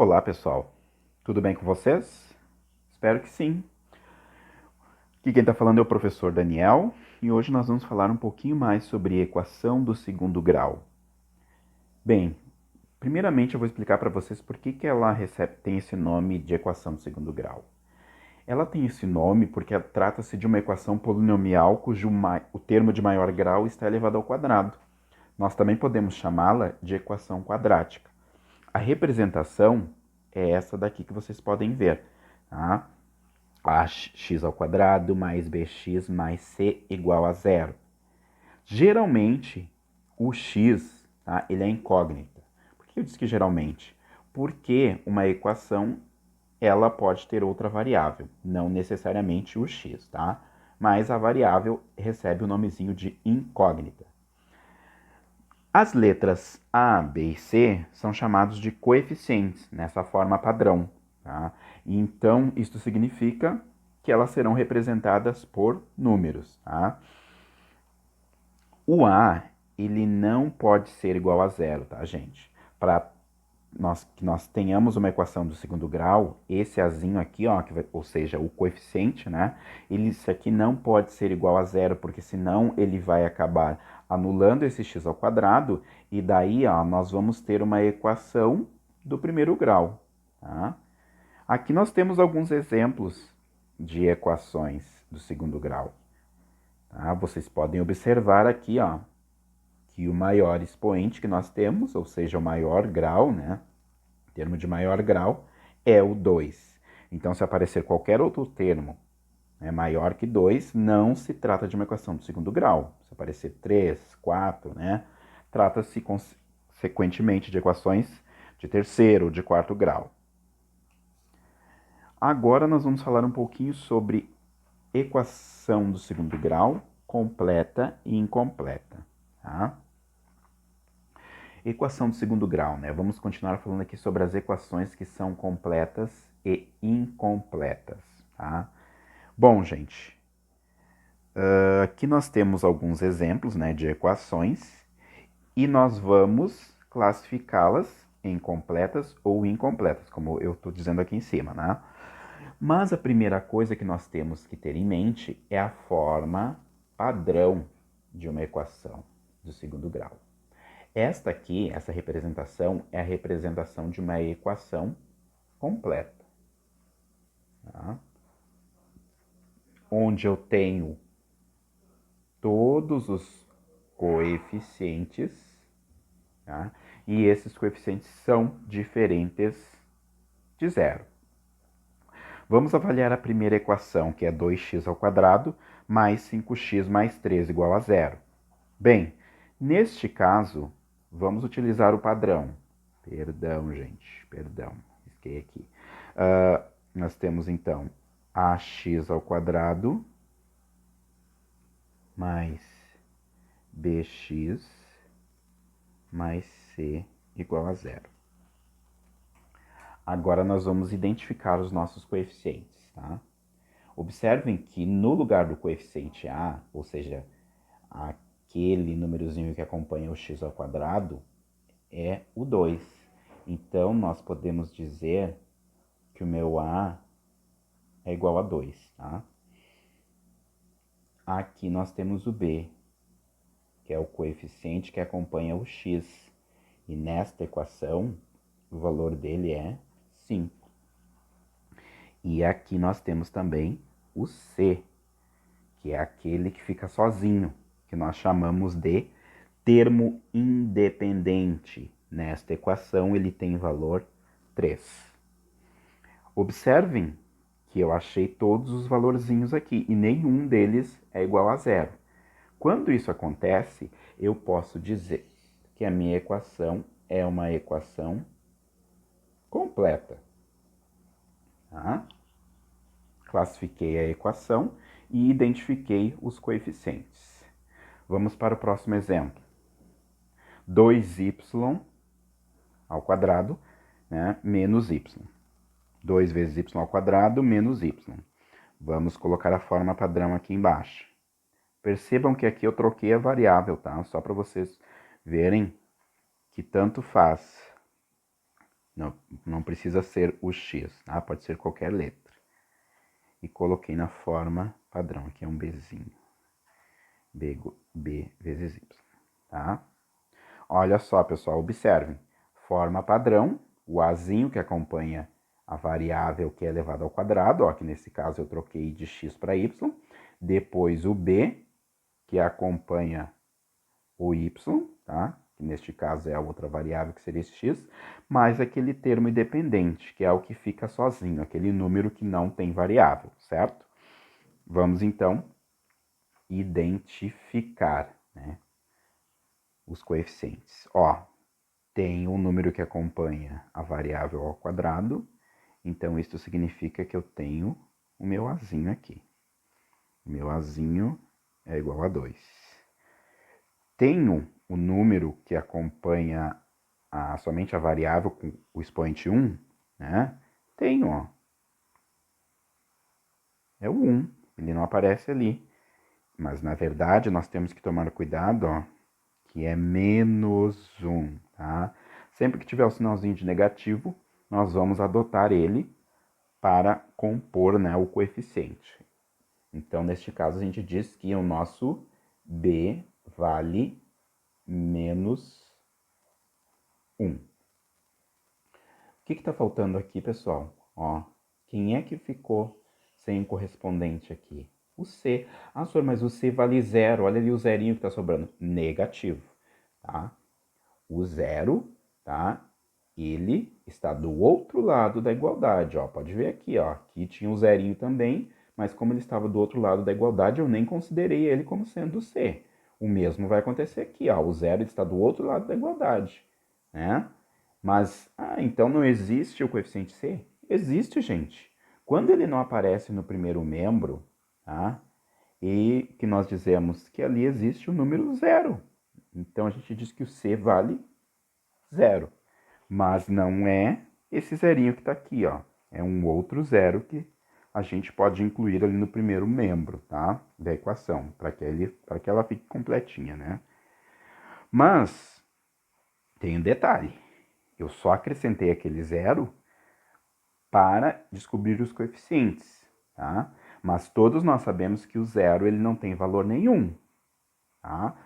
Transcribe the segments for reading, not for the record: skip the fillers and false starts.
Olá, pessoal. Tudo bem com vocês? Espero que sim. Aqui quem está falando é o professor Daniel e hoje nós vamos falar um pouquinho mais sobre equação do segundo grau. Bem, primeiramente eu vou explicar para vocês por que ela tem esse nome de equação do segundo grau. Ela tem esse nome porque trata-se de uma equação polinomial cujo o termo de maior grau está elevado ao quadrado. Nós também podemos chamá-la de equação quadrática. A representação é essa daqui que vocês podem ver, tá? Ax ao quadrado mais bx mais c igual a zero. Geralmente, o x, tá, ele é incógnita. Por que eu disse que geralmente? Porque uma equação ela pode ter outra variável, não necessariamente o x, tá? Mas a variável recebe o nomezinho de incógnita. As letras A, B e C são chamados de coeficientes, nessa forma padrão. Tá? Então, isto significa que elas serão representadas por números. Tá? O A, ele não pode ser igual a zero, tá, gente? Para que nós tenhamos uma equação do segundo grau, esse Azinho aqui, ó, ou seja, o coeficiente, né? Isso aqui não pode ser igual a zero, porque senão ele vai acabar anulando esse x ao quadrado, e daí, ó, nós vamos ter uma equação do primeiro grau, tá? Aqui nós temos alguns exemplos de equações do segundo grau, tá? Vocês podem observar aqui, ó, que o maior expoente que nós temos, ou seja, o maior grau, né? Termo de maior grau é o 2. Então, se aparecer qualquer outro termo maior que 2, não se trata de uma equação do segundo grau. Se aparecer 3, 4, né? Trata-se consequentemente de equações de terceiro ou de quarto grau. Agora nós vamos falar um pouquinho sobre equação do segundo grau, completa e incompleta. Tá? Equação do segundo grau, né? Vamos continuar falando aqui sobre as equações que são completas e incompletas, tá? Bom, gente, aqui nós temos alguns exemplos, né, de equações e nós vamos classificá-las em completas ou incompletas, como eu estou dizendo aqui em cima, né? Mas a primeira coisa que nós temos que ter em mente é a forma padrão de uma equação do segundo grau. Esta aqui, essa representação, é a representação de uma equação completa. Tá? Onde eu tenho todos os coeficientes, tá? E esses coeficientes são diferentes de zero. Vamos avaliar a primeira equação, que é 2x ao quadrado mais 5x mais 3 igual a zero. Bem, neste caso, vamos utilizar o padrão. Perdão, gente, perdão, risquei aqui. Nós temos, então, ax ao quadrado mais bx mais c igual a zero. Agora nós vamos identificar os nossos coeficientes, tá? Observem que no lugar do coeficiente a, ou seja, aquele númerozinho que acompanha o x ao quadrado, é o 2. Então, nós podemos dizer que o meu a é igual a 2, tá? Aqui nós temos o b, que é o coeficiente que acompanha o x. E nesta equação, o valor dele é 5. E aqui nós temos também o c, que é aquele que fica sozinho, que nós chamamos de termo independente. Nesta equação, ele tem valor 3. Observem que eu achei todos os valorzinhos aqui e nenhum deles é igual a zero. Quando isso acontece, eu posso dizer que a minha equação é uma equação completa. Tá? Classifiquei a equação e identifiquei os coeficientes. Vamos para o próximo exemplo. 2y ao quadrado, né, menos y. 2 vezes y ao quadrado menos y. Vamos colocar a forma padrão aqui embaixo. Percebam que aqui eu troquei a variável, tá? Só para vocês verem que tanto faz não precisa ser o x, tá? Pode ser qualquer letra. E coloquei na forma padrão, aqui é um bzinho. B vezes y, tá? Olha só, pessoal, observem. Forma padrão, o azinho que acompanha a variável que é elevada ao quadrado, ó, que nesse caso eu troquei de x para y. Depois o b, que acompanha o y, tá? Que neste caso é a outra variável que seria esse x, mais aquele termo independente, que é o que fica sozinho, aquele número que não tem variável, certo? Vamos então identificar, né, os coeficientes. Ó, tem um número que acompanha a variável ao quadrado, então isso significa que eu tenho o meu azinho aqui. O meu azinho é igual a 2. Tenho o número que acompanha somente a variável com o expoente 1, né? Tenho, ó. É o 1, ele não aparece ali. Mas, na verdade, nós temos que tomar cuidado, ó, que é menos 1, tá? Sempre que tiver o sinalzinho de negativo, nós vamos adotar ele para compor, né, o coeficiente. Então, neste caso, a gente diz que o nosso b vale menos 1. O que está faltando aqui, pessoal? Ó, quem é que ficou sem correspondente aqui? O C. Ah, senhor, mas o C vale 0. Olha ali o zerinho que está sobrando. Negativo, tá? O 0, tá? Ele está do outro lado da igualdade, ó. Pode ver aqui, ó. Aqui tinha um zerinho também, mas como ele estava do outro lado da igualdade, eu nem considerei ele como sendo C. O mesmo vai acontecer aqui, ó. O 0 está do outro lado da igualdade, né? Mas, então não existe o coeficiente C? Existe, gente. Quando ele não aparece no primeiro membro, tá? E que nós dizemos que ali existe o número 0. Então a gente diz que o C vale 0. Mas não é esse zerinho que está aqui, ó. É um outro zero que a gente pode incluir ali no primeiro membro, tá? Da equação, para que ela fique completinha, né? Mas tem um detalhe. Eu só acrescentei aquele zero para descobrir os coeficientes, tá? Mas todos nós sabemos que o zero ele não tem valor nenhum, tá?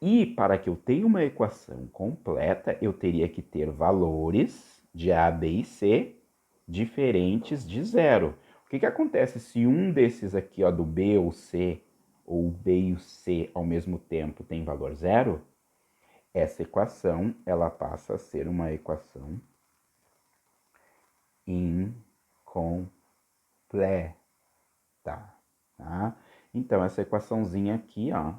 E para que eu tenha uma equação completa, eu teria que ter valores de A, B e C diferentes de zero. O que acontece se um desses aqui, ó, do B ou C, ou o B e o C ao mesmo tempo tem valor zero? Essa equação, ela passa a ser uma equação incompleta, tá? Então, essa equaçãozinha aqui, ó,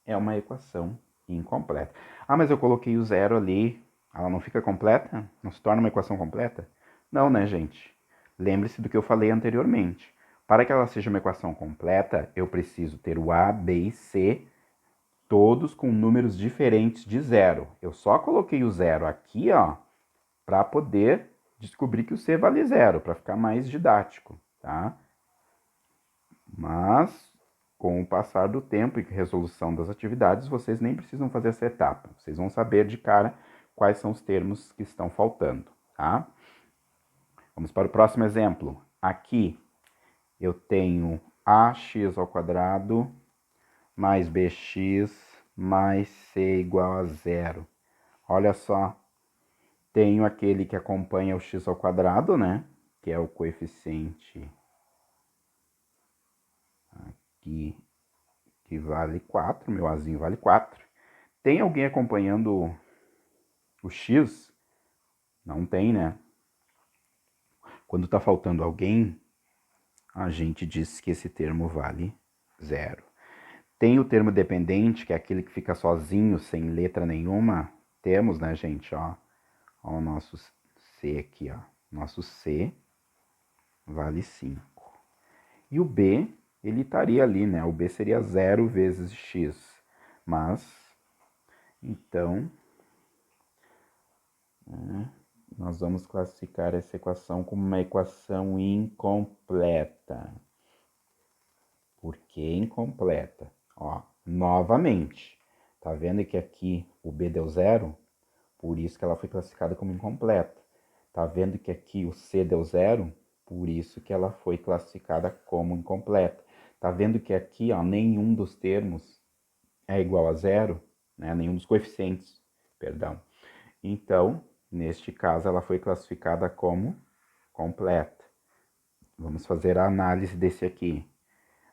é uma equação incompleta. Ah, mas eu coloquei o zero ali, ela não fica completa? Não se torna uma equação completa? Não, né, gente? Lembre-se do que eu falei anteriormente. Para que ela seja uma equação completa, eu preciso ter o A, B e C, todos com números diferentes de zero. Eu só coloquei o zero aqui, ó, para poder descobrir que o C vale zero, para ficar mais didático, tá? Mas, com o passar do tempo e resolução das atividades, vocês nem precisam fazer essa etapa. Vocês vão saber de cara quais são os termos que estão faltando, tá? Vamos para o próximo exemplo. Aqui eu tenho ax ao quadrado mais bx mais c igual a zero. Olha só, tenho aquele que acompanha o x ao quadrado, né? Que é o coeficiente aqui, que vale 4, meu azinho vale 4. Tem alguém acompanhando o x? Não tem, né? Quando está faltando alguém, a gente diz que esse termo vale 0. Tem o termo dependente, que é aquele que fica sozinho, sem letra nenhuma. Temos, né, gente? Ó o nosso C aqui, ó. Nosso C vale 5. E o B, ele estaria ali, né? O B seria 0 vezes x. Mas, então, nós vamos classificar essa equação como uma equação incompleta. Por que incompleta? Ó, novamente, tá vendo que aqui o B deu 0? Por isso que ela foi classificada como incompleta. Tá vendo que aqui o C deu zero? Por isso que ela foi classificada como incompleta. Tá vendo que aqui, ó, nenhum dos termos é igual a zero, né? Nenhum dos coeficientes, perdão. Então, neste caso, ela foi classificada como completa. Vamos fazer a análise desse aqui.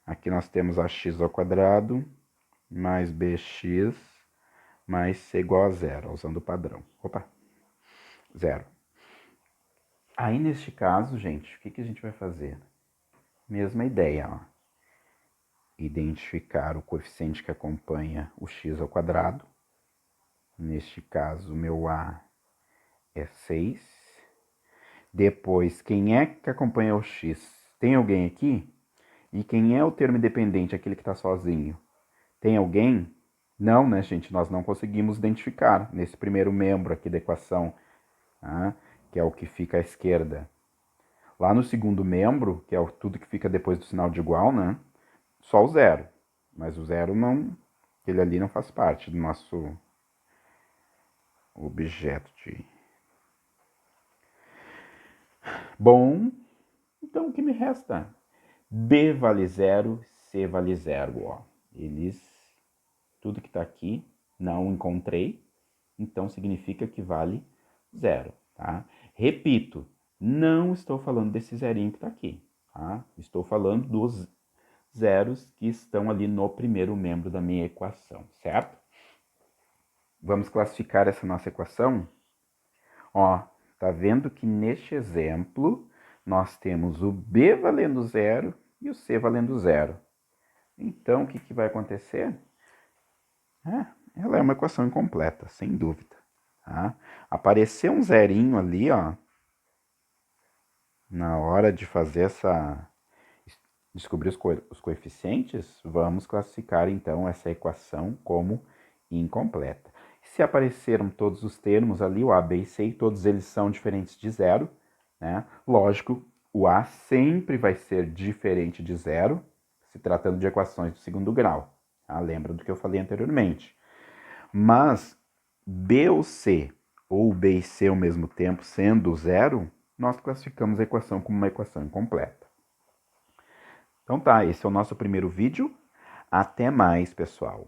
Aqui nós temos ax ao quadrado mais bx mais c igual a zero, usando o padrão. Opa, zero. Aí, neste caso, gente, o que a gente vai fazer? Mesma ideia, ó. Identificar o coeficiente que acompanha o x ao quadrado. Neste caso, o meu a é 6. Depois, quem é que acompanha o x? Tem alguém aqui? E quem é o termo independente, aquele que está sozinho? Tem alguém? Não, né, gente? Nós não conseguimos identificar nesse primeiro membro aqui da equação, tá? Que é o que fica à esquerda. Lá no segundo membro, que é tudo que fica depois do sinal de igual, né? Só o zero. Mas o zero não... Ele ali não faz parte do nosso objeto de... Bom, então o que me resta? B vale zero, C vale zero, ó. Tudo que está aqui, não encontrei, então significa que vale zero, tá? Repito, não estou falando desse zerinho que está aqui, tá? Estou falando dos zeros que estão ali no primeiro membro da minha equação, certo? Vamos classificar essa nossa equação? Ó, tá vendo que neste exemplo nós temos o B valendo zero e o C valendo zero. Então, o que vai acontecer? Ela é uma equação incompleta, sem dúvida. Tá? Apareceu um zerinho ali, ó, na hora de fazer descobrir os coeficientes, vamos classificar então essa equação como incompleta. Se apareceram todos os termos ali, o A, B e C, e todos eles são diferentes de zero, né? Lógico, o A sempre vai ser diferente de zero, se tratando de equações do segundo grau. Tá? Lembra do que eu falei anteriormente. Mas B ou C, ou B e C ao mesmo tempo, sendo zero, nós classificamos a equação como uma equação incompleta. Então tá, esse é o nosso primeiro vídeo. Até mais, pessoal!